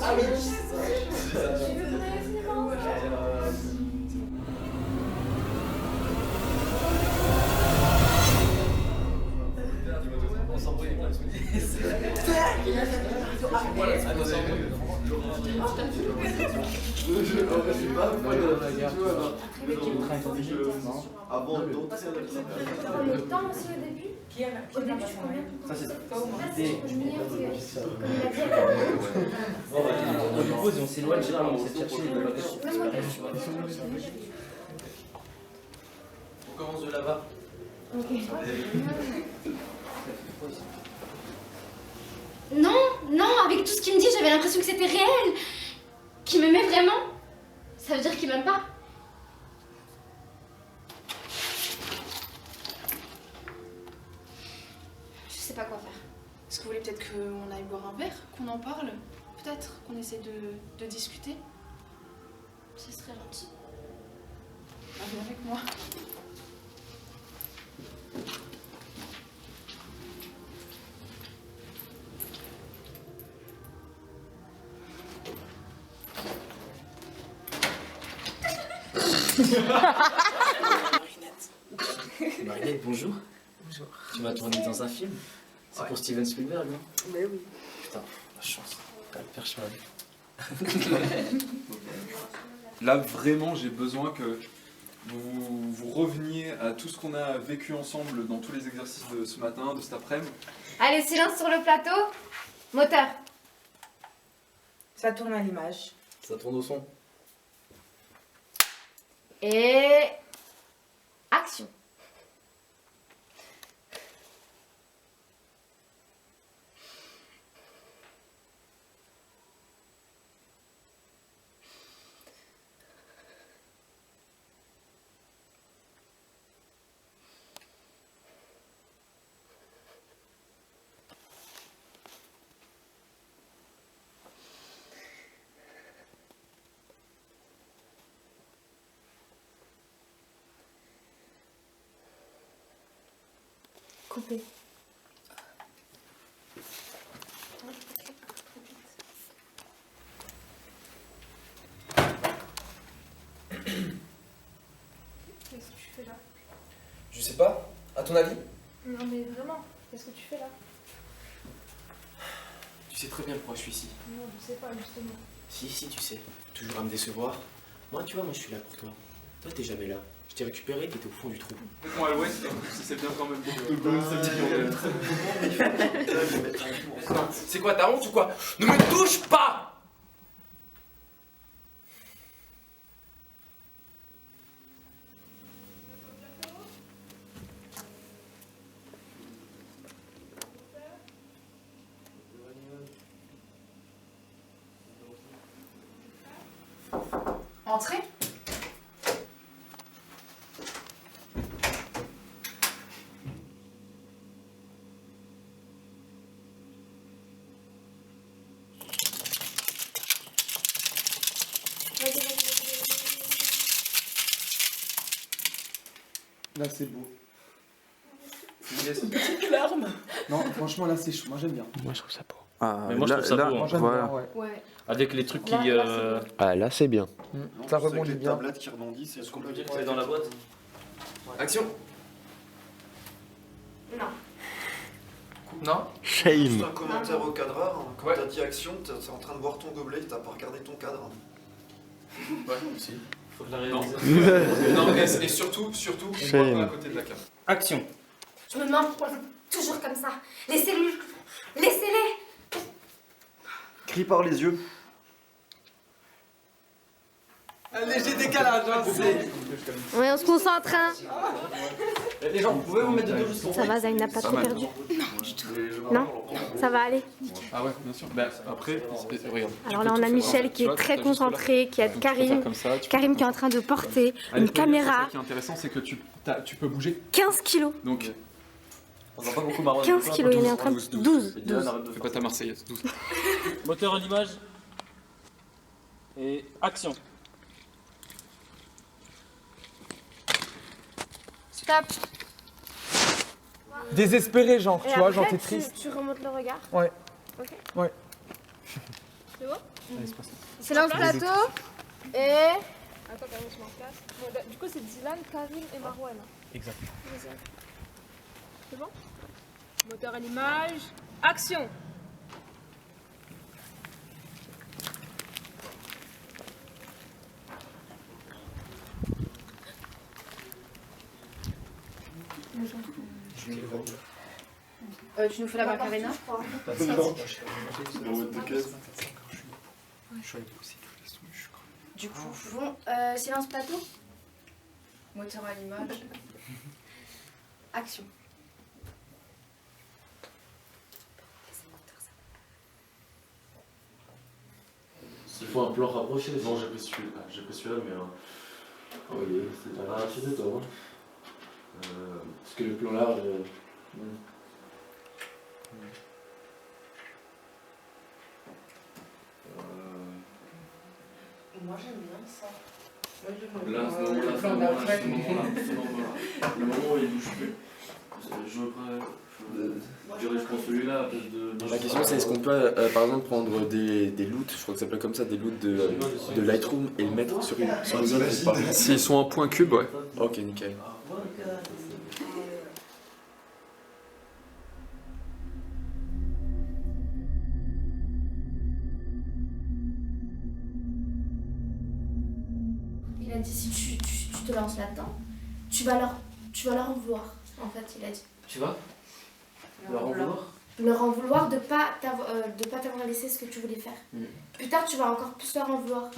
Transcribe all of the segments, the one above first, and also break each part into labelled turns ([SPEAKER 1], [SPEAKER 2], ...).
[SPEAKER 1] Ah oui. On s'embrouille avec la soumise.
[SPEAKER 2] Avant
[SPEAKER 3] le temps aussi au début. Au début, tu prends bien.
[SPEAKER 1] Ça, c'est ça.
[SPEAKER 3] C'est comme il a
[SPEAKER 1] On lui pose et on s'éloigne, généralement, on essaie de chercher les bagages. On commence de là-bas.
[SPEAKER 3] Ok. Non, non, avec tout ce qu'il me dit, j'avais l'impression que c'était réel. Qu'il m'aimait vraiment. Ça veut dire qu'il m'aime pas. Je sais pas quoi faire.
[SPEAKER 4] Est-ce que vous voulez peut-être qu'on aille boire un verre, qu'on en parle? Peut-être qu'on essaie de discuter?
[SPEAKER 3] Ce serait gentil.
[SPEAKER 4] Ah, viens avec moi.
[SPEAKER 1] Marinette, bonjour.
[SPEAKER 5] Bonjour.
[SPEAKER 1] Tu m'as tourné dans un film. C'est pour Steven Spielberg, non?
[SPEAKER 5] Mais oui.
[SPEAKER 1] Putain, la chance. T'as le perche mal.
[SPEAKER 6] Là, vraiment, j'ai besoin que vous reveniez à tout ce qu'on a vécu ensemble dans tous les exercices de ce matin, de cet après-midi.
[SPEAKER 3] Allez, silence sur le plateau. Moteur.
[SPEAKER 5] Ça tourne à l'image.
[SPEAKER 1] Ça tourne au son.
[SPEAKER 3] Et... action. Coupé.
[SPEAKER 4] Qu'est-ce que tu fais là?
[SPEAKER 1] Je sais pas. À ton avis?
[SPEAKER 4] Non mais vraiment, qu'est-ce que tu fais là?
[SPEAKER 1] Tu sais très bien pourquoi je suis ici.
[SPEAKER 4] Non, je sais pas justement.
[SPEAKER 1] Si, tu sais. Toujours à me décevoir. Moi, tu vois, moi je suis là pour toi. Toi, t'es jamais là. Je t'ai récupéré, t'étais au fond du trou.
[SPEAKER 6] Moi, à l'ouest, si c'est bien quand même.
[SPEAKER 1] C'est quoi, ta honte ou quoi? Ne me touche pas!
[SPEAKER 4] Entrez.
[SPEAKER 7] Là c'est beau.
[SPEAKER 1] Petite larme.
[SPEAKER 7] Non, franchement là c'est chaud, moi j'aime bien.
[SPEAKER 8] Moi je trouve ça beau.
[SPEAKER 9] Ah,
[SPEAKER 8] Mais moi je trouve ça beau.
[SPEAKER 7] Moi
[SPEAKER 8] Hein.
[SPEAKER 7] j'aime
[SPEAKER 9] voilà.
[SPEAKER 7] bien, ouais.
[SPEAKER 4] Ouais.
[SPEAKER 8] Avec les trucs qui.
[SPEAKER 9] Ah là c'est bien.
[SPEAKER 7] Ça rebondit bien.
[SPEAKER 2] Tablette qui rebondit, c'est
[SPEAKER 1] Est-ce
[SPEAKER 2] ce
[SPEAKER 1] qu'on
[SPEAKER 2] qu'on
[SPEAKER 1] peut
[SPEAKER 2] peut
[SPEAKER 1] dire que c'est dans la boîte? Action!
[SPEAKER 3] Non.
[SPEAKER 6] Non?
[SPEAKER 2] Juste
[SPEAKER 9] Shame.
[SPEAKER 2] un commentaire au cadreur. Quand
[SPEAKER 6] Ouais.
[SPEAKER 2] t'as dit action, t'es en train de boire ton gobelet, t'as pas regardé ton cadre.
[SPEAKER 6] Ouais, si.
[SPEAKER 1] Faut que je la
[SPEAKER 6] Non.
[SPEAKER 1] réalise.
[SPEAKER 6] Non, et surtout, on
[SPEAKER 9] Shame.
[SPEAKER 6] voit pas à côté de la carte.
[SPEAKER 8] Action.
[SPEAKER 3] Je me demande pourquoi c'est toujours comme ça. Laissez-le. Laissez-les.
[SPEAKER 2] Crie par les yeux.
[SPEAKER 7] Un léger décalage, hein, c'est...
[SPEAKER 3] Oui, on se concentre, hein.
[SPEAKER 1] Les gens, vous pouvez vous mettre de dos juste pour
[SPEAKER 3] Ça va, Zayn n'a pas trop perdu. Non, ça va aller.
[SPEAKER 6] Ah ouais, bien sûr. Bah, après, regarde.
[SPEAKER 3] Alors là, on a Michel qui est très concentré, qui a Karim. Karim qui est en train de porter une caméra.
[SPEAKER 6] Ce qui est intéressant, c'est que tu peux bouger.
[SPEAKER 3] 15 kilos.
[SPEAKER 6] Donc,
[SPEAKER 1] On voit pas beaucoup Marwan.
[SPEAKER 3] 15 kilos, il est en train de... 12.
[SPEAKER 6] fais pas ta Marseillaise. 12.
[SPEAKER 8] Moteur à l'image. Et action.
[SPEAKER 3] Stop.
[SPEAKER 7] Désespéré, genre,
[SPEAKER 10] Et
[SPEAKER 7] tu vois,
[SPEAKER 10] après,
[SPEAKER 7] genre t'es triste.
[SPEAKER 10] Tu remontes le regard.
[SPEAKER 7] Ouais.
[SPEAKER 10] Ok.
[SPEAKER 7] Ouais.
[SPEAKER 10] C'est bon
[SPEAKER 7] Allez, c'est parti.
[SPEAKER 10] Silence plateau. Et. Attends, quand même, je m'en casse. Bon, bah, du coup, c'est Dylan, Karim et Marouane.
[SPEAKER 8] Exact.
[SPEAKER 10] Vas-y. C'est bon? Moteur à l'image. Action!
[SPEAKER 3] Tu nous fais la macarena? Du coup, bon, silence plateau. Moteur à l'image. Action.
[SPEAKER 9] S'il faut un plan rapproché, non, j'ai pris celui-là, mais. Oui, c'est pas grave, c'est toi. Parce que le plan large.
[SPEAKER 5] Moi j'aime bien ça.
[SPEAKER 9] Là, ce moment-là, le moment où il bouge plus. Je prends celui-là à place de.
[SPEAKER 1] La question c'est est-ce qu'on peut par exemple prendre des loots, je crois que ça s'appelle comme ça, des loots de Lightroom et le mettre sur une zone ou pas?
[SPEAKER 6] S'ils sont en point cube, ouais.
[SPEAKER 1] Ok, nickel.
[SPEAKER 3] Il a dit si tu te lances là-dedans, tu vas leur en vouloir, en fait, il a dit.
[SPEAKER 1] Tu vas leur en vouloir?
[SPEAKER 3] Leur en vouloir de pas t'avoir laissé ce que tu voulais faire. Plus tard, tu vas encore plus leur en vouloir.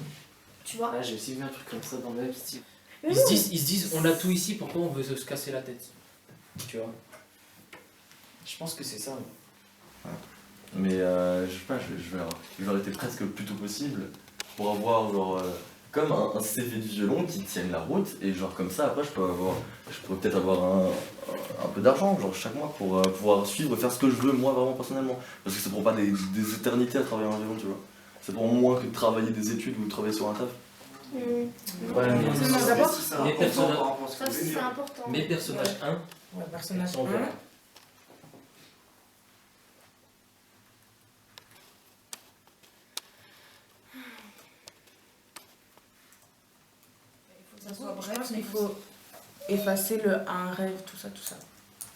[SPEAKER 3] Tu vois?
[SPEAKER 1] Ah, j'ai aussi vu un truc comme ça dans le même style.
[SPEAKER 8] Ils se disent, on a tout ici, pourquoi on veut se casser la tête? Tu vois?
[SPEAKER 1] Je pense que c'est ça.
[SPEAKER 11] Mais je sais pas, je vais arrêter presque le plus tôt possible pour avoir genre comme un CV de violon qui tienne la route et genre comme ça après je pourrais peut-être avoir un peu d'argent genre chaque mois pour pouvoir suivre, faire ce que je veux moi vraiment personnellement, parce que ça prend pas des éternités à travailler en violon, tu vois. C'est pour moins que de travailler des études ou de travailler sur un taf.
[SPEAKER 1] Ouais,
[SPEAKER 3] c'est important.
[SPEAKER 8] Mais personnage 1.
[SPEAKER 5] Ouais, personnage
[SPEAKER 8] on verra.
[SPEAKER 5] 1. Ça soit bref, il faut effacer le un rêve, tout ça.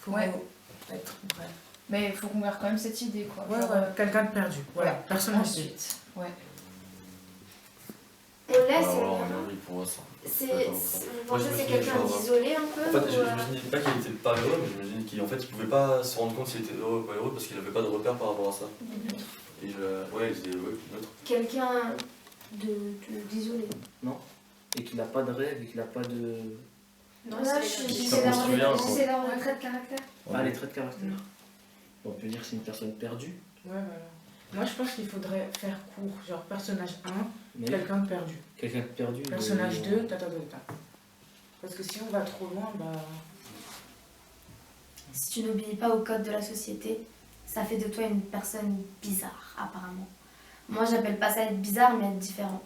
[SPEAKER 5] Faut être bref.
[SPEAKER 12] Mais il faut qu'on garde quand même cette idée, quoi.
[SPEAKER 5] Ouais,
[SPEAKER 12] Genre,
[SPEAKER 5] quelqu'un de perdu. Voilà, personnage 2.
[SPEAKER 12] ensuite. Ouais.
[SPEAKER 3] On laisse.
[SPEAKER 11] C'est
[SPEAKER 3] Vous pensez que c'est quelqu'un d'isolé un peu?
[SPEAKER 11] En fait, je me dis pas qu'il était pas heureux, mais je me dis qu'il pouvait pas se rendre compte s'il était heureux ou pas heureux parce qu'il avait pas de repère par rapport à ça. Et ouais, il était neutre.
[SPEAKER 3] Quelqu'un d'isolé.
[SPEAKER 1] Non. Et qu'il n'a pas de rêve, et qu'il n'a pas de.
[SPEAKER 3] Non, là, j'essaie d'avoir des traits de caractère.
[SPEAKER 1] Ah, les traits de caractère. On peut dire que c'est une personne perdue.
[SPEAKER 5] Ouais, voilà. Moi, je pense qu'il faudrait faire court, genre personnage 1,
[SPEAKER 1] Mais
[SPEAKER 5] quelqu'un de perdu.
[SPEAKER 1] quelqu'un de perdu.
[SPEAKER 5] Personnage 2, tata. Parce que si on va trop loin, bah.
[SPEAKER 3] Si tu n'obéis pas au code de la société, ça fait de toi une personne bizarre, apparemment. Moi, j'appelle pas ça être bizarre, mais être différent.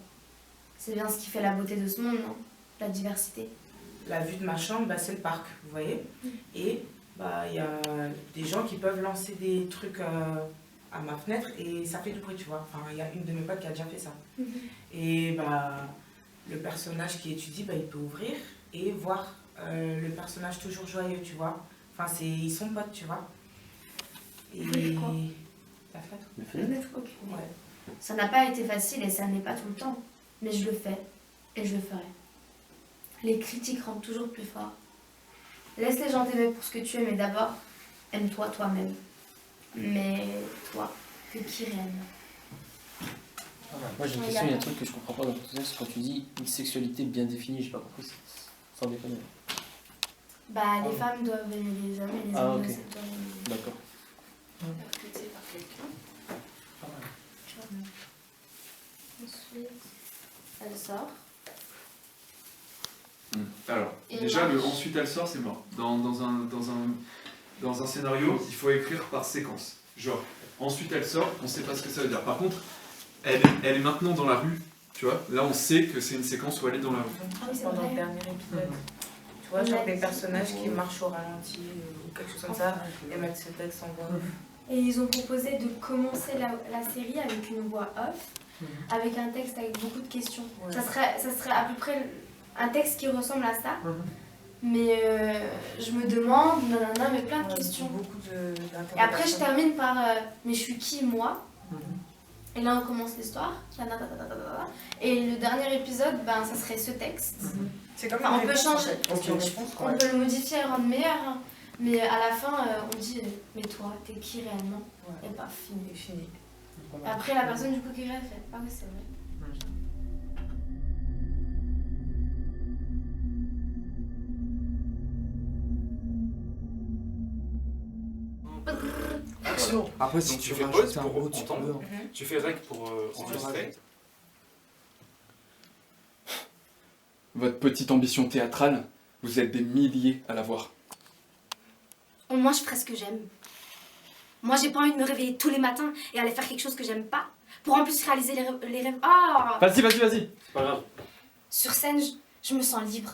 [SPEAKER 3] C'est bien ce qui fait la beauté de ce monde, non? La diversité.
[SPEAKER 5] La vue de ma chambre, bah, c'est le parc, vous voyez. Et bah, il y a des gens qui peuvent lancer des trucs à ma fenêtre et ça fait du bruit, tu vois. Enfin, il y a une de mes potes qui a déjà fait ça. Et bah, le personnage qui étudie, bah, il peut ouvrir et voir le personnage toujours joyeux, tu vois. Enfin, ils sont potes, tu vois. Et la fenêtre.
[SPEAKER 3] Ok.
[SPEAKER 5] Ouais.
[SPEAKER 3] Ça n'a pas été facile et ça n'est pas tout le temps. Mais je le fais et je le ferai. Les critiques rendent toujours plus fort. Laisse les gens t'aimer pour ce que tu es, mais d'abord, aime-toi toi-même. Mais toi, que qui aime.
[SPEAKER 8] Moi j'ai une question, il y a un truc que je comprends pas dans ton texte, quand tu dis une sexualité bien définie, j'ai pas compris, sans déconner.
[SPEAKER 3] Bah, les femmes doivent aimer les hommes et les hommes doivent aimer.
[SPEAKER 8] D'accord.
[SPEAKER 3] Ensuite, elle sort.
[SPEAKER 6] Alors,
[SPEAKER 3] Et
[SPEAKER 6] déjà,
[SPEAKER 3] marche.
[SPEAKER 6] ensuite elle sort, c'est mort. Dans un scénario, il faut écrire par séquence. Genre, ensuite elle sort, on sait pas ce que ça veut dire. Par contre, elle est maintenant dans la rue, tu vois. Là, on sait que c'est une séquence où elle est dans la rue.
[SPEAKER 3] Ah oui, c'est
[SPEAKER 5] Pendant
[SPEAKER 3] vrai.
[SPEAKER 5] le dernier épisode. Tu vois, genre
[SPEAKER 3] Ouais.
[SPEAKER 5] des personnages qui marchent au ralenti ou quelque chose comme ça, et mettre ce texte en voix off.
[SPEAKER 3] Et ils ont proposé de commencer la série avec une voix off, avec un texte avec beaucoup de questions.
[SPEAKER 5] Ouais.
[SPEAKER 3] Ça serait à peu près un texte qui ressemble à ça. Mais je me demande, nanana, mais plein de questions. Et après, je termine par mais je suis qui, moi? Et là, on commence l'histoire. Et le dernier épisode, ben, ça serait ce texte.
[SPEAKER 5] C'est comme
[SPEAKER 3] Enfin,
[SPEAKER 5] une
[SPEAKER 3] on peut
[SPEAKER 5] réponse,
[SPEAKER 3] changer.
[SPEAKER 5] en fait.
[SPEAKER 3] On peut le modifier et le rendre meilleur. Hein. Mais à la fin, on dit mais toi, t'es qui réellement? Et pas fini. Et après, la personne du coup qui fait ah oui, c'est vrai.
[SPEAKER 6] Action.
[SPEAKER 7] Après, si
[SPEAKER 6] Donc
[SPEAKER 7] tu
[SPEAKER 6] tu fais
[SPEAKER 7] rajoutes
[SPEAKER 6] pause
[SPEAKER 7] un
[SPEAKER 6] pour
[SPEAKER 7] mot, tu
[SPEAKER 6] entendre,
[SPEAKER 7] peux.
[SPEAKER 6] tu fais rec pour enregistrer. Votre petite ambition théâtrale, vous êtes des milliers à la voir.
[SPEAKER 13] Moi, je ferai ce que j'aime. Moi, j'ai pas envie de me réveiller tous les matins et aller faire quelque chose que j'aime pas. Pour en plus réaliser les rêves. Ah!
[SPEAKER 6] Vas-y.
[SPEAKER 9] C'est pas grave.
[SPEAKER 13] Sur scène, je me sens libre.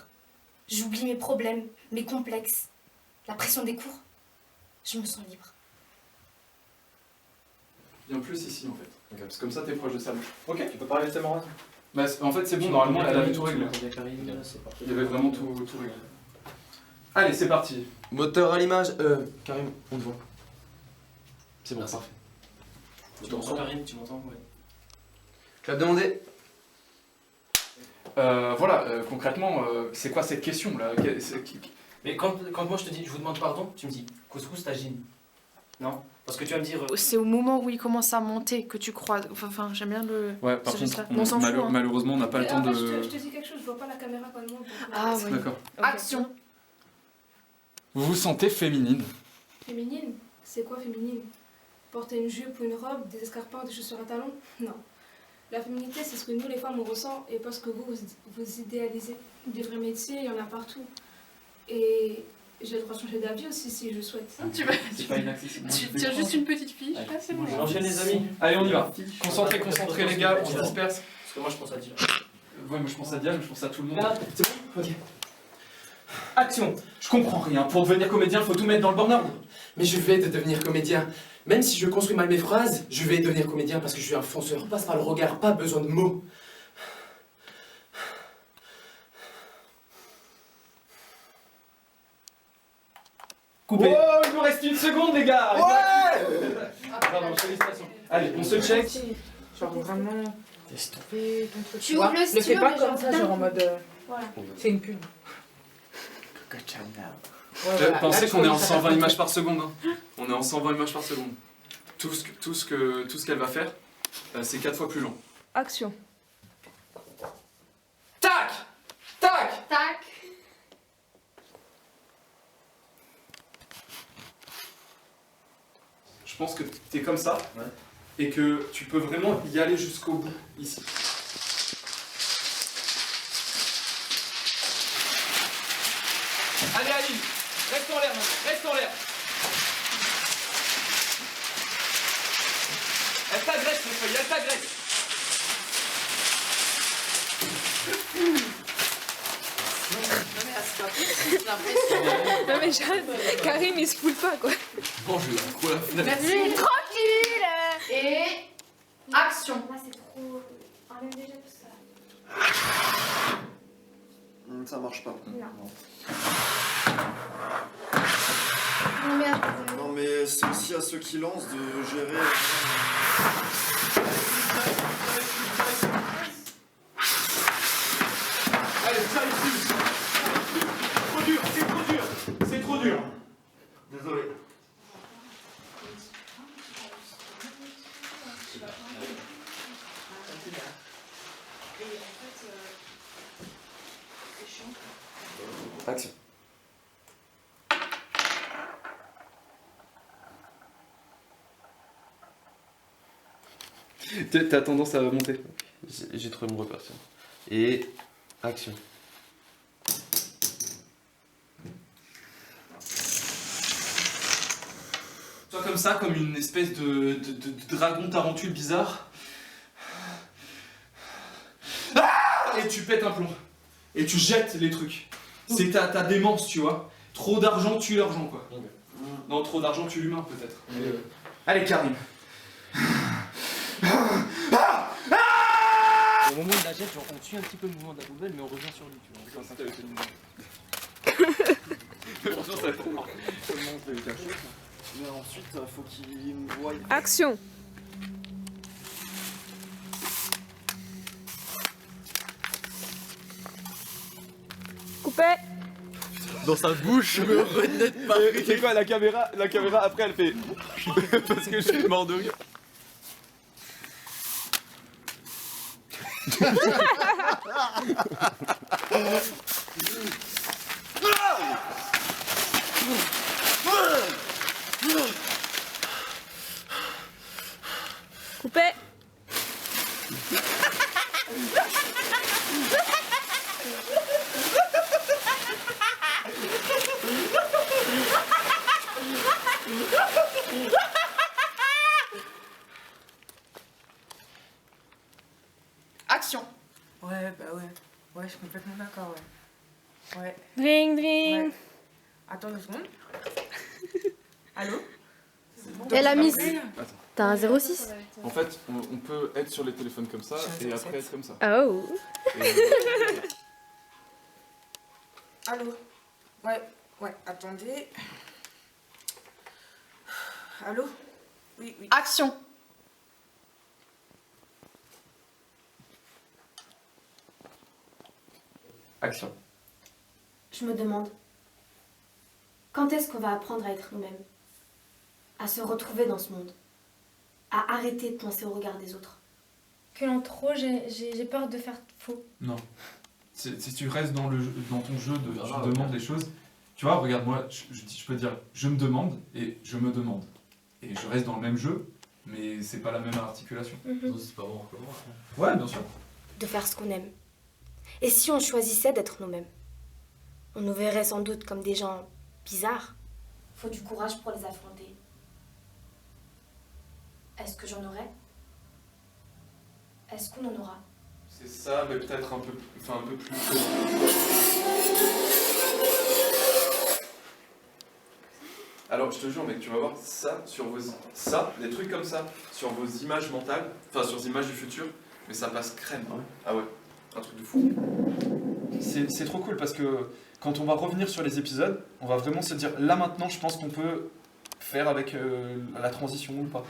[SPEAKER 13] J'oublie mes problèmes, mes complexes, la pression des cours. Je me sens libre.
[SPEAKER 6] Viens plus ici en fait. Parce que comme ça t'es proche de sa bouche. Ok.
[SPEAKER 2] Tu peux parler de Samara?
[SPEAKER 6] Bah, en fait c'est bon, normalement elle avait tout réglé. Il y avait vraiment tout réglé. Allez, c'est parti.
[SPEAKER 1] Moteur à l'image. Karim, on te voit. C'est bon,
[SPEAKER 8] Merci.
[SPEAKER 1] parfait.
[SPEAKER 8] Tu m'entends, Karim? Tu m'entends? Ouais.
[SPEAKER 1] Tu vas te demander.
[SPEAKER 6] Voilà, concrètement, c'est quoi cette question là?
[SPEAKER 8] Mais quand moi je te dis, je vous demande pardon, tu me dis couscous tagine. Non? Parce que tu vas me dire.
[SPEAKER 4] C'est au moment où il commence à monter que tu crois. Enfin, j'aime bien le.
[SPEAKER 6] Ouais, par
[SPEAKER 4] c'est juste
[SPEAKER 6] contre,
[SPEAKER 4] ça. On s'en fout, hein.
[SPEAKER 6] malheureusement, on n'a pas le temps de.
[SPEAKER 10] Je te dis quelque chose, je vois pas la caméra comme moi.
[SPEAKER 4] Ah oui.
[SPEAKER 6] D'accord.
[SPEAKER 4] Action.
[SPEAKER 6] Vous vous sentez féminine?
[SPEAKER 10] Féminine? C'est quoi féminine? Porter une jupe ou une robe, des escarpins, des chaussures à talons? Non. La féminité, c'est ce que nous les femmes on ressent et pas ce que vous idéalisez. Des vrais métiers, il y en a partout. Et j'ai le droit de changer d'avis aussi si je souhaite.
[SPEAKER 4] Tu vas.
[SPEAKER 8] C'est pas inaccessible.
[SPEAKER 4] Tu as juste une petite fiche.
[SPEAKER 8] Allez,
[SPEAKER 4] Ah, c'est bon.
[SPEAKER 8] j'enchaîne les amis.
[SPEAKER 6] Allez, on y va. Concentrez les gars, on se disperse.
[SPEAKER 8] Parce que moi je pense à dire.
[SPEAKER 6] Ouais, moi je pense à Diane, mais je pense à tout le monde.
[SPEAKER 8] Ah, c'est bon? Ok.
[SPEAKER 6] Action. Je comprends rien. Pour devenir comédien, faut tout mettre dans le bon ordre.
[SPEAKER 14] Mais je vais devenir comédien. Même si je construis mal mes phrases, je vais devenir comédien parce que je suis un fonceur. Passe par le regard, pas besoin de mots.
[SPEAKER 6] Coupé. Oh, il nous reste une seconde, les gars. Ouais. Pardon, félicitations. Allez, on se check.
[SPEAKER 5] Genre vraiment. Fais ton truc.
[SPEAKER 3] Tu
[SPEAKER 5] vois.
[SPEAKER 3] ouvres le
[SPEAKER 5] Ne
[SPEAKER 3] stylo,
[SPEAKER 5] fais pas
[SPEAKER 3] mais
[SPEAKER 5] comme
[SPEAKER 3] genre
[SPEAKER 5] ça,
[SPEAKER 3] d'un
[SPEAKER 5] genre en
[SPEAKER 3] coup.
[SPEAKER 5] mode.
[SPEAKER 3] Voilà.
[SPEAKER 5] C'est une pub.
[SPEAKER 6] Pensez qu'on est en 120 images par seconde. Hein. On est en 120 images par seconde. Tout ce qu'elle va faire, c'est 4 fois plus lent.
[SPEAKER 10] Action.
[SPEAKER 6] Tac! Tac!
[SPEAKER 3] Tac.
[SPEAKER 6] Je pense que t'es comme ça, et que tu peux vraiment y aller jusqu'au bout, ici. Allez Aline, reste en l'air maintenant, reste en l'air. Elle t'agresse les feuilles, elle t'agresse.
[SPEAKER 10] Non mais Jade, Karim il se fout pas quoi.
[SPEAKER 6] Bon, je vais trop la fenêtre.
[SPEAKER 3] Merci. Tranquille. Et action. Là, c'est trop. Enlève déjà tout ça.
[SPEAKER 2] Ça marche pas.
[SPEAKER 3] Non, merde.
[SPEAKER 2] Non mais c'est aussi à ceux qui lancent de gérer.
[SPEAKER 6] Allez, ça ici. Trop dur, c'est trop dur. C'est trop dur. Désolé.
[SPEAKER 1] Action.
[SPEAKER 6] T'as tendance à monter.
[SPEAKER 1] J'ai trouvé mon repartir. Et action.
[SPEAKER 6] Toi comme ça, comme une espèce de dragon tarentule bizarre. Ah, et tu pètes un plomb. Et tu jettes les trucs. C'est ta démence, tu vois. Trop d'argent tue l'argent, quoi. Non, trop d'argent tue l'humain, peut-être. Allez, Karim.
[SPEAKER 8] Au moment de la jette, genre, on suit un petit peu le mouvement de la poubelle, mais on revient sur lui, tu vois. Enfin, ça fait
[SPEAKER 2] Mais ensuite, faut qu'il me voie.
[SPEAKER 15] Action. Coupé.
[SPEAKER 9] Dans sa bouche, je me renais de Paris.
[SPEAKER 6] C'est quoi la caméra après elle fait parce que je suis mort de rire.
[SPEAKER 15] Coupé.
[SPEAKER 4] Action.
[SPEAKER 5] Ouais, bah ouais. Ouais, je suis complètement d'accord, ouais. Ouais.
[SPEAKER 15] Dring, dring.
[SPEAKER 5] Ouais. Attends 2 secondes. Allô?
[SPEAKER 16] Et la miss,
[SPEAKER 6] Attends.
[SPEAKER 16] t'as un 06?
[SPEAKER 6] En fait, on peut être sur les téléphones comme ça et après être comme ça.
[SPEAKER 16] Oh.
[SPEAKER 5] Allô? Ouais, ouais, attendez. Allô? Oui, oui.
[SPEAKER 4] Action.
[SPEAKER 11] Action.
[SPEAKER 13] Je me demande, quand est-ce qu'on va apprendre à être nous-mêmes? À se retrouver dans ce monde? À arrêter de penser au regard des autres?
[SPEAKER 3] Que en trop, j'ai peur de faire faux.
[SPEAKER 6] Non. Si tu restes dans ton jeu, tu demandes les choses. Tu vois, regarde, moi, je peux dire je me demande et je me demande. Et je reste dans le même jeu, mais c'est pas la même articulation.
[SPEAKER 11] C'est pas bon,
[SPEAKER 6] Ouais, bien sûr.
[SPEAKER 13] De faire ce qu'on aime. Et si on choisissait d'être nous-mêmes? On nous verrait sans doute comme des gens bizarres. Faut du courage pour les affronter. Est-ce que j'en aurai? Est-ce qu'on en aura?
[SPEAKER 6] C'est ça, mais peut-être un peu plus tôt. Alors, je te jure, mec, tu vas voir ça sur des trucs comme ça, sur vos images mentales, enfin sur les images du futur, mais ça passe crème. Ah ouais, un truc de fou. C'est trop cool parce que quand on va revenir sur les épisodes, on va vraiment se dire, là maintenant, je pense qu'on peut faire avec la transition ou pas.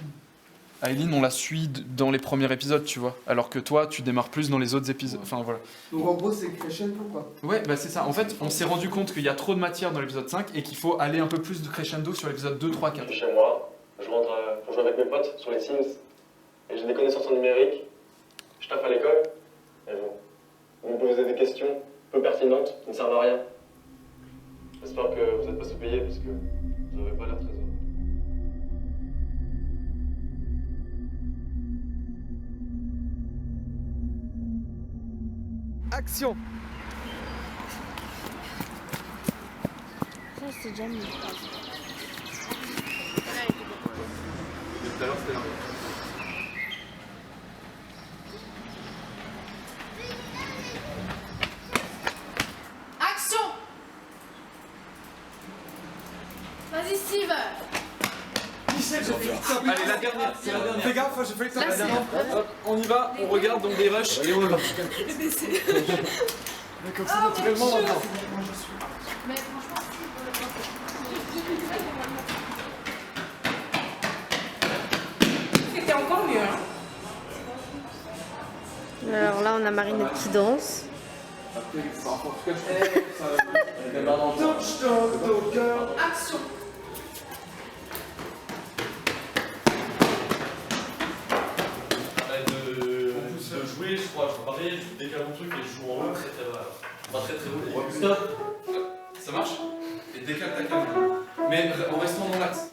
[SPEAKER 6] Aileen, on la suit dans les premiers épisodes, tu vois, alors que toi, tu démarres plus dans les autres épisodes. Enfin voilà.
[SPEAKER 7] Donc en gros, c'est crescendo quoi.
[SPEAKER 6] Ouais, bah c'est ça. En fait, on s'est rendu compte qu'il y a trop de matière dans l'épisode 5 et qu'il faut aller un peu plus de crescendo sur l'épisode 2, 3, 4.
[SPEAKER 17] Je suis chez moi, je rentre pour jouer avec mes potes sur les Sims, et j'ai des connaissances en numérique, je taffe à l'école, et bon, vous me posez des questions peu pertinentes qui ne servent à rien. J'espère que vous n'êtes pas sous-payé parce que vous n'avez pas l'air très heureux.
[SPEAKER 7] Action.
[SPEAKER 16] Ça, c'est déjà mieux.
[SPEAKER 6] Tout à l'heure, c'était l'inverse.
[SPEAKER 4] Action. Vas-y, Steve.
[SPEAKER 6] Allez, la dernière, c'est la dernière.
[SPEAKER 7] Fais gaffe, j'ai fait que ça.
[SPEAKER 4] Là, c'est
[SPEAKER 6] Hop, on y va, on regarde donc des rushs et on y va.
[SPEAKER 7] Comme ça, naturellement, on va.
[SPEAKER 4] Mais franchement,
[SPEAKER 5] C'était encore mieux, hein.
[SPEAKER 16] Alors là, on a Marinette qui danse.
[SPEAKER 4] action.
[SPEAKER 9] De jouer, je crois, je pareil, je décale mon truc et je joue en haut très très bas. Pas très très haut. Et stop.
[SPEAKER 6] Ça marche? Et décale ta caméra. Mais en restant dans l'axe.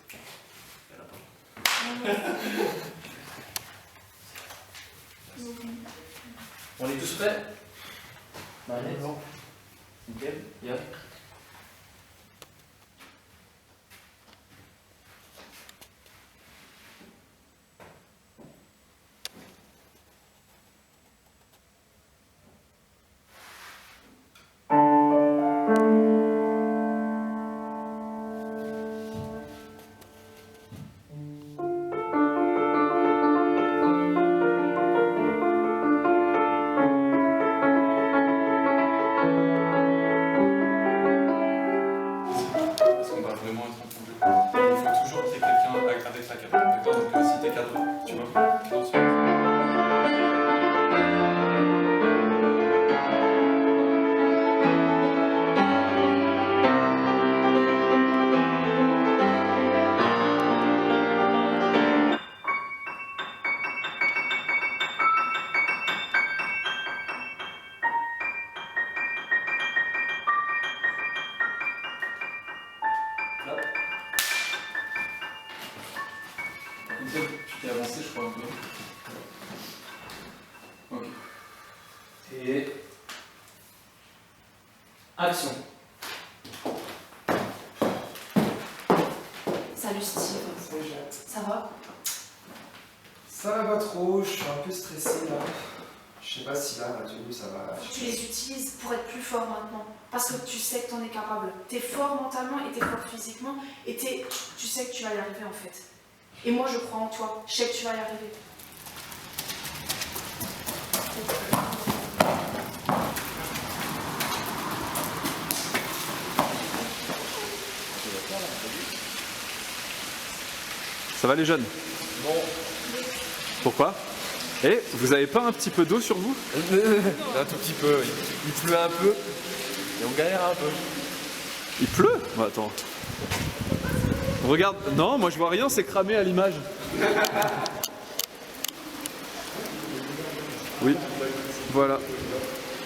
[SPEAKER 8] On est tous prêts? Marinette. Nickel. Yann.
[SPEAKER 6] Il faut toujours qu'il y ait quelqu'un avec la caméra. D'accord? Donc si t'es cadré, tu vois? Doucement. Tu t'es avancé, je crois, un peu. Ok.
[SPEAKER 8] Et... Action.
[SPEAKER 12] Salut Steve. Ça va?
[SPEAKER 2] Ça va pas trop, je suis un peu stressé là. Je sais pas si là, Mathieu, ça va.
[SPEAKER 12] Faut que tu les utilises pour être plus fort maintenant. Parce que tu sais que t'en es capable. T'es fort mentalement et t'es fort physiquement. Et tu sais que tu vas y arriver en fait. Et moi je crois en toi. Je sais que tu vas y arriver.
[SPEAKER 18] Ça va les jeunes?
[SPEAKER 8] Bon.
[SPEAKER 18] Pourquoi? Eh, vous avez pas un petit peu d'eau sur vous?
[SPEAKER 11] Un tout petit peu, il pleut un peu et on galère un peu.
[SPEAKER 18] Il pleut? Bah, attends. Regarde, non, moi je vois rien, c'est cramé à l'image. Oui, voilà.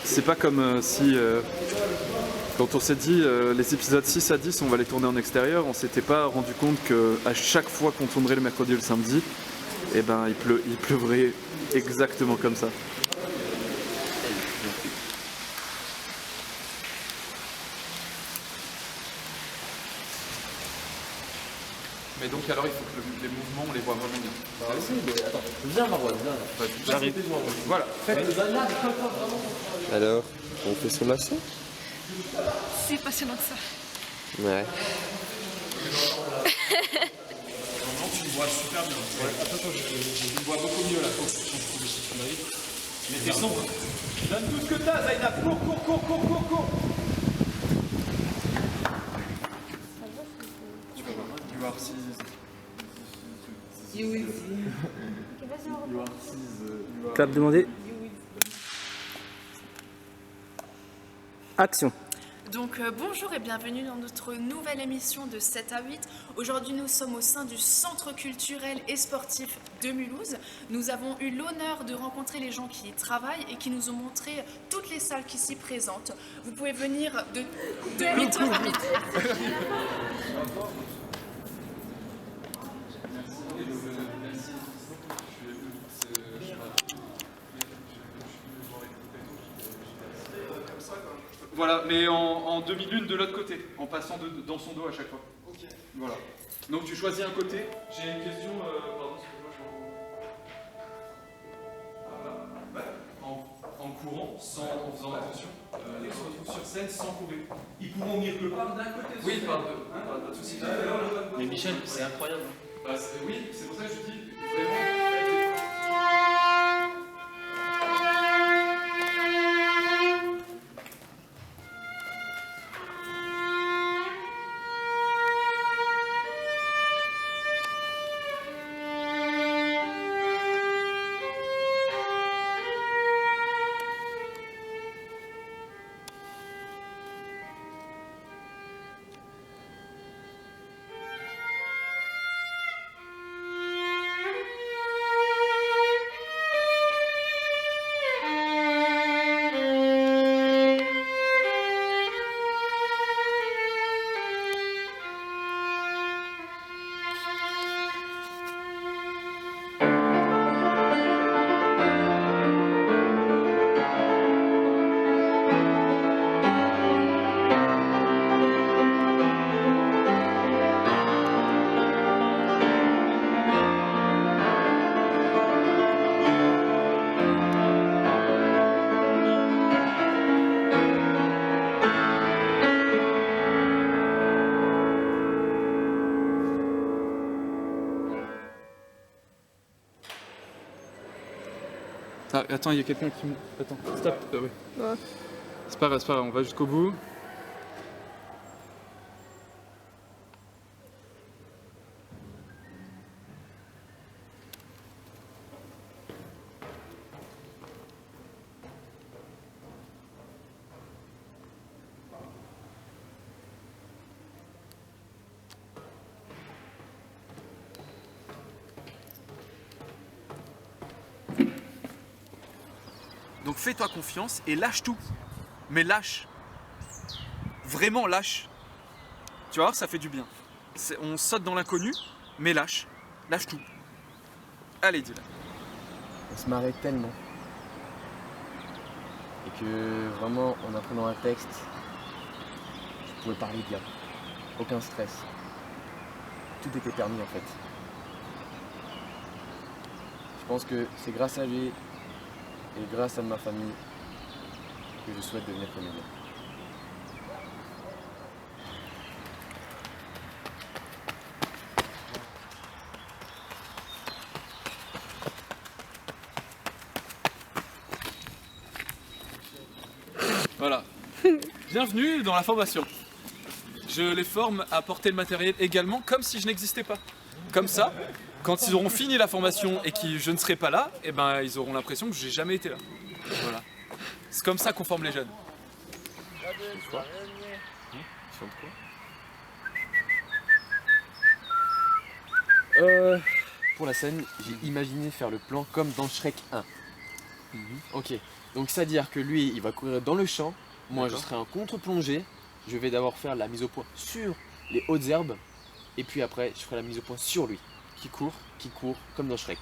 [SPEAKER 18] C'est pas comme si... quand on s'est dit les épisodes 6 à 10 on va les tourner en extérieur, on s'était pas rendu compte qu'à chaque fois qu'on tournerait le mercredi ou le samedi, eh ben il pleuvrait exactement comme ça.
[SPEAKER 6] Mais donc alors il faut que les mouvements on les voit vraiment bien.
[SPEAKER 8] Bah aussi, mais attends, viens Marwan, viens.
[SPEAKER 6] J'arrive. Voilà.
[SPEAKER 19] Alors, on fait son lacet?
[SPEAKER 15] C'est passionnant que ça.
[SPEAKER 19] Ouais.
[SPEAKER 6] Non, tu me vois super bien. Ouais. Attends, je me vois beaucoup mieux là. Mais descends. Donne tout ce que t'as, Zaina. Cours. Tu vas voir, you are six. You will see. You are six.
[SPEAKER 8] Clap demandé. Action.
[SPEAKER 4] Donc bonjour et bienvenue dans notre nouvelle émission de 7 à 8. Aujourd'hui nous sommes au sein du Centre culturel et sportif de Mulhouse. Nous avons eu l'honneur de rencontrer les gens qui y travaillent et qui nous ont montré toutes les salles qui s'y présentent. Vous pouvez venir de 8h à midi.
[SPEAKER 18] Voilà, mais en demi-lune de l'autre côté, en passant dans son dos à chaque fois.
[SPEAKER 2] Ok.
[SPEAKER 18] Voilà. Donc tu choisis un côté. J'ai une question, pardon, excuse-moi, en courant, en faisant attention, ils se retrouvent sur scène sans courir. Ils pourront venir que par d'un côté. Oui, pas de soucis.
[SPEAKER 8] Mais Michel, c'est incroyable.
[SPEAKER 18] Bah, oui, c'est pour ça que je dis vraiment. Ah, attends, il y a quelqu'un qui me... Attends, stop. Ouais.
[SPEAKER 15] Ouais.
[SPEAKER 18] C'est pas grave, on va jusqu'au bout. Donc fais-toi confiance et lâche tout. Mais lâche. Vraiment lâche. Tu vas voir, ça fait du bien. On saute dans l'inconnu, mais lâche. Lâche tout. Allez, dis-le.
[SPEAKER 8] On se marrait tellement. Et que vraiment, en apprenant un texte, je pouvais parler bien. Aucun stress. Tout était permis en fait. Je pense que c'est grâce à lui et grâce à ma famille que je souhaite devenir comédien.
[SPEAKER 18] Voilà. Bienvenue dans la formation. Je les forme à porter le matériel également comme si je n'existais pas. Comme ça, quand ils auront fini la formation et que je ne serai pas là, eh ben, ils auront l'impression que j'ai jamais été là. Voilà. C'est comme ça qu'on forme les jeunes. Quoi ?
[SPEAKER 8] Pour la scène, j'ai imaginé faire le plan comme dans Shrek 1. Ok, donc c'est-à-dire que lui, il va courir dans le champ, moi je serai en contre-plongée, je vais d'abord faire la mise au point sur les hautes herbes, et puis après je ferai la mise au point sur lui. Qui court, comme dans Shrek.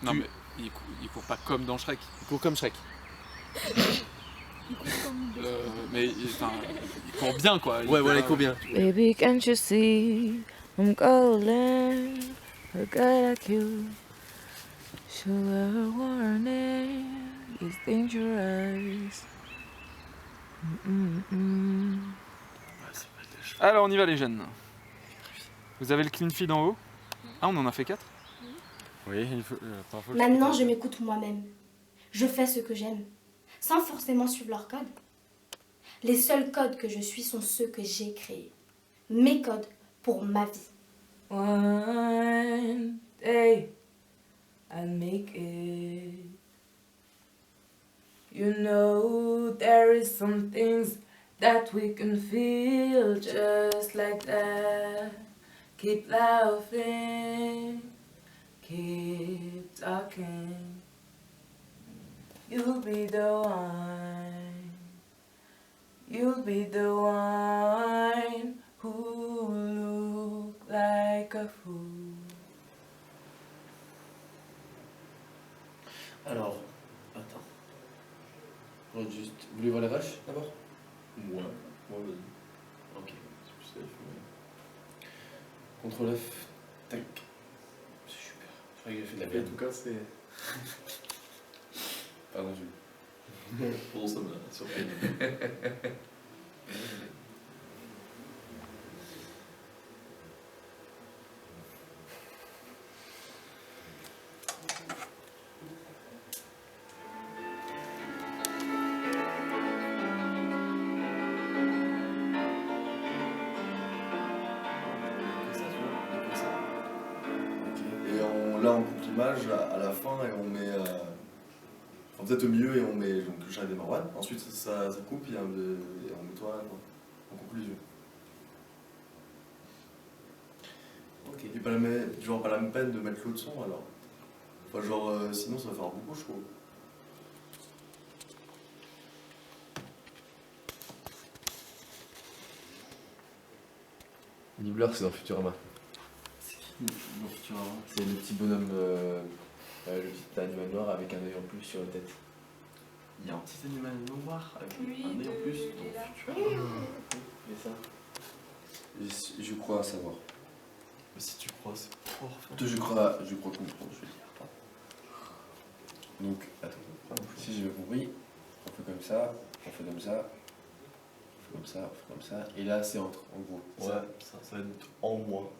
[SPEAKER 18] Non mais il court pas comme dans Shrek.
[SPEAKER 8] Il court comme Shrek.
[SPEAKER 18] Mais il court bien quoi.
[SPEAKER 8] Ouais, voilà, il court bien.
[SPEAKER 20] Baby, can't you see I'm golden? A guy like you should have a warning. It's dangerous.
[SPEAKER 18] Alors on y va les jeunes. Vous avez le clean feed en haut? Ah, on en a fait 4?
[SPEAKER 8] Oui, il faut.
[SPEAKER 3] Maintenant, je m'écoute moi-même. Je fais ce que j'aime, sans forcément suivre leurs codes. Les seuls codes que je suis sont ceux que j'ai créés. Mes codes pour ma vie.
[SPEAKER 5] One day I'll make it. You know there is some things that we can feel just like that. Keep laughing, keep talking. You'll be the one. You'll be the one who look like a fool.
[SPEAKER 11] Alors, attends. Juste, vous voulez voir les rushs d'abord? Ouais, vas-y. Ok, c'est plus safe. Contrôle F, tac. C'est super. Je croyais que j'ai fait de la
[SPEAKER 6] En
[SPEAKER 11] peine.
[SPEAKER 6] tout cas, c'est.
[SPEAKER 11] Pardon, Jules.
[SPEAKER 6] Bon, ça m'a surpris.
[SPEAKER 11] Là on coupe l'image à la fin et on met enfin, peut-être au milieu et on met donc, le chat des Marwan. Ensuite ça coupe et on met toi en conclusion. Ok. Et pas genre pas la même peine de mettre l'autre son alors. Enfin genre sinon ça va faire beaucoup je trouve.
[SPEAKER 19] Nibbler c'est dans Futurama.
[SPEAKER 11] C'est le petit bonhomme, le petit animal noir avec un œil en plus sur la tête. Il y a un petit animal noir avec un œil en plus. Et ça
[SPEAKER 1] Je crois savoir.
[SPEAKER 11] Mais si tu crois, c'est fort.
[SPEAKER 1] Je crois comprendre, je vais dire pas. Donc, attends, si j'ai bien compris, on fait comme ça, on fait comme ça, on fait comme ça, on fait comme ça, et là c'est entre, en gros.
[SPEAKER 11] Ouais, ça va être en moi.